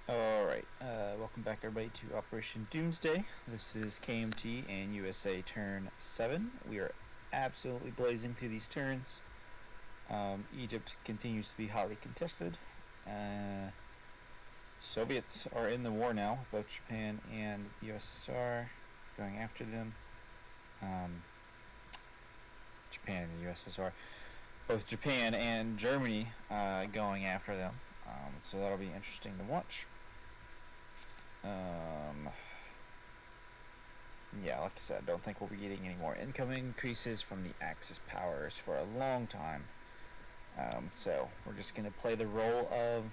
Alright, welcome back everybody to Operation Doomsday. This is KMT and USA turn 7. We are absolutely blazing through these turns. Egypt continues to be hotly contested. Soviets are in the war now, both Japan and the USSR going after them. Japan and the USSR. Both Japan and Germany going after them. So that'll be interesting to watch. Yeah, like I said, I don't think we'll be getting any more income increases from the Axis powers for a long time. So we're just going to play the role of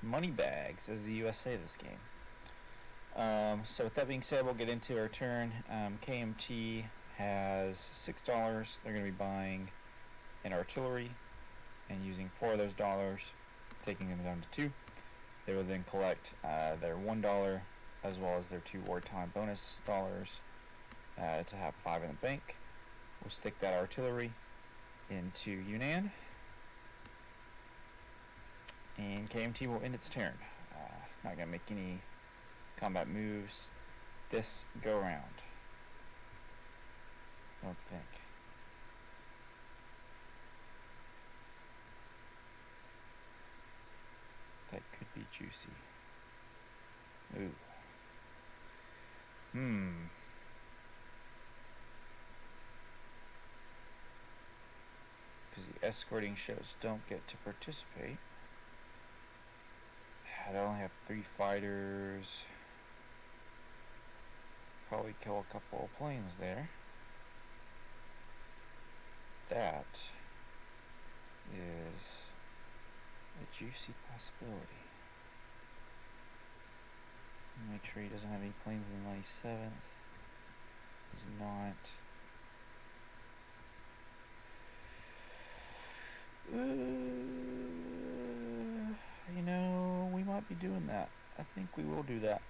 money bags as the USA this game. So with that being said, we'll get into our turn. KMT has $6. They're going to be buying an artillery and using 4 of those dollars, taking them down to 2. They will then collect their $1 as well as their 2 wartime bonus dollars to have 5 in the bank. We'll stick that artillery into Yunnan, and KMT will end its turn. Not going to make any combat moves this go round. I don't think. That could be juicy. Ooh. Because the escorting ships don't get to participate. I only have 3 fighters. Probably kill a couple of planes there. That is a juicy possibility. Make sure he doesn't have any planes in the 97th. He's not. You know, we might be doing that. I think we will do that.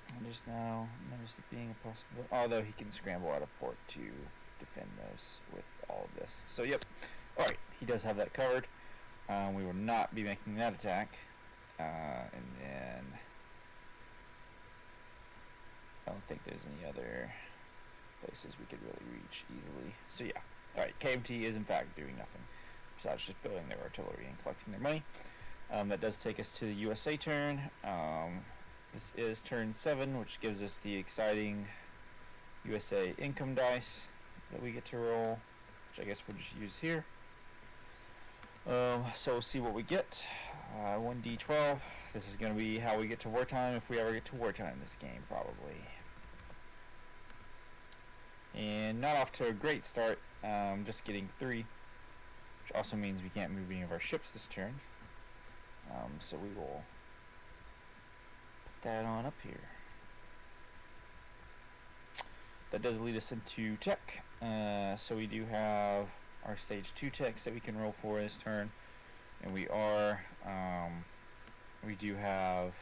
I just now noticed it being a possibility. Although he can scramble out of port to defend those with all of this. So, yep. Alright, he does have that covered. We will not be making that attack. And then I don't think there's any other places we could really reach easily. So yeah. Alright, KMT is in fact doing nothing besides just building their artillery and collecting their money. That does take us to the USA turn. This is turn 7, which gives us the exciting USA income dice that we get to roll, which I guess we'll just use here. So we'll see what we get. 1d12. This is going to be how we get to wartime, if we ever get to wartime in this game, probably. And not off to a great start, just getting 3, which also means we can't move any of our ships this turn. So we will put that on up here. That does lead us into tech. So we do have our stage 2 techs that we can roll for this turn, and we do have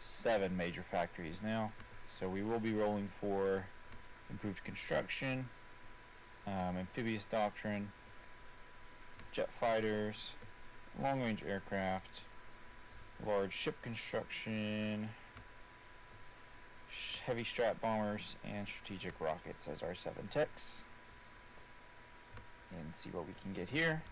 7 major factories now. So we will be rolling for improved construction, amphibious doctrine, jet fighters, long-range aircraft, large ship construction, heavy strat bombers, and strategic rockets as our 7 techs. And see what we can get here.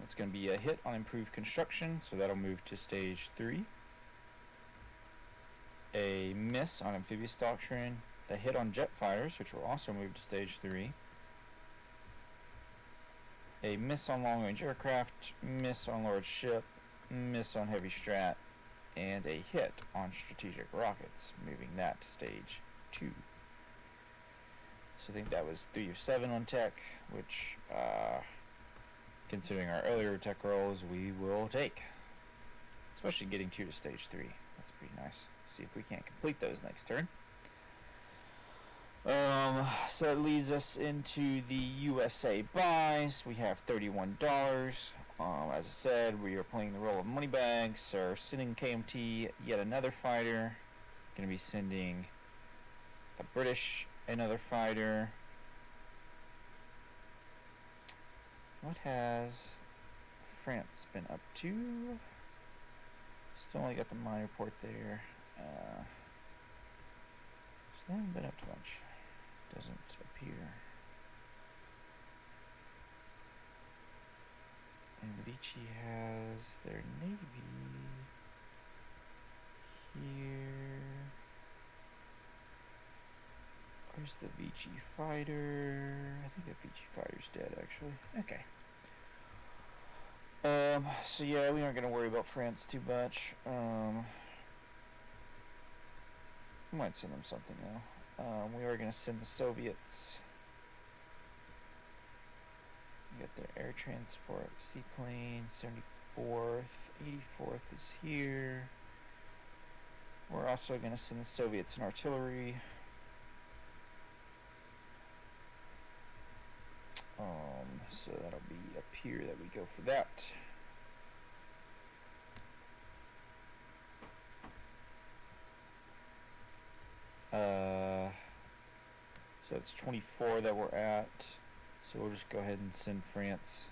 It's going to be a hit on improved construction, so that'll move to stage 3. A miss on amphibious doctrine, a hit on jet fighters, which will also move to stage 3. A miss on long-range aircraft, miss on large ship, miss on heavy strat, and a hit on strategic rockets, moving that to stage 2. So I think that was 3 of 7 on tech, which, considering our earlier tech rolls, we will take. Especially getting 2 to stage 3. That's pretty nice. See if we can't complete those next turn. So that leads us into the USA buys. We have $31. As I said, we are playing the role of money bags. So sending KMT yet another fighter. Going to be sending the British another fighter. What has France been up to? Still only got the minor port there. So they haven't been up to much. Doesn't appear. And Vichy has their navy here. Where's the Vichy fighter? I think the Vichy fighter's dead, actually. Okay. So yeah, we aren't gonna worry about France too much. We might send them something though. We are gonna send the Soviets. We got their air transport, seaplane, 74th, 84th is here. We're also gonna send the Soviets an artillery. So that'll be up here that we go for that. So it's 24 that we're at. So we'll just go ahead and send France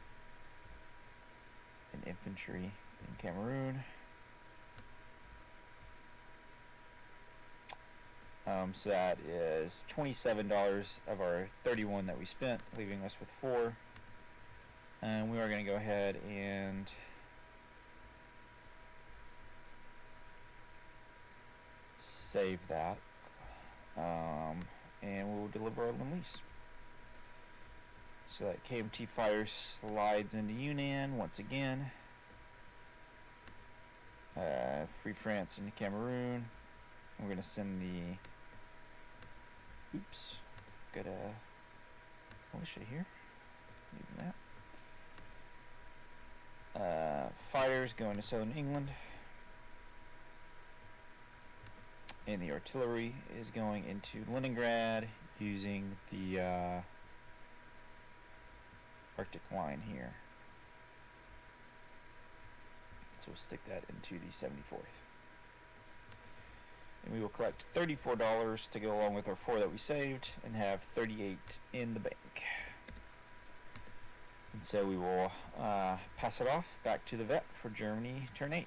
an infantry in Cameroon. So that is $27 of our 31 that we spent, leaving us with 4. And we are going to go ahead and save that. And we'll deliver our lease. So that KMT fire slides into Yunnan once again. Free France into Cameroon. We're going to send the... Oops. Got a militia here. Leaving that. Fighters going to southern England. And the artillery is going into Leningrad using the Arctic line here. So we'll stick that into the 74th. And we will collect $34 to go along with our 4 that we saved and have 38 in the bank. And so we will pass it off back to the vet for Germany turn 8.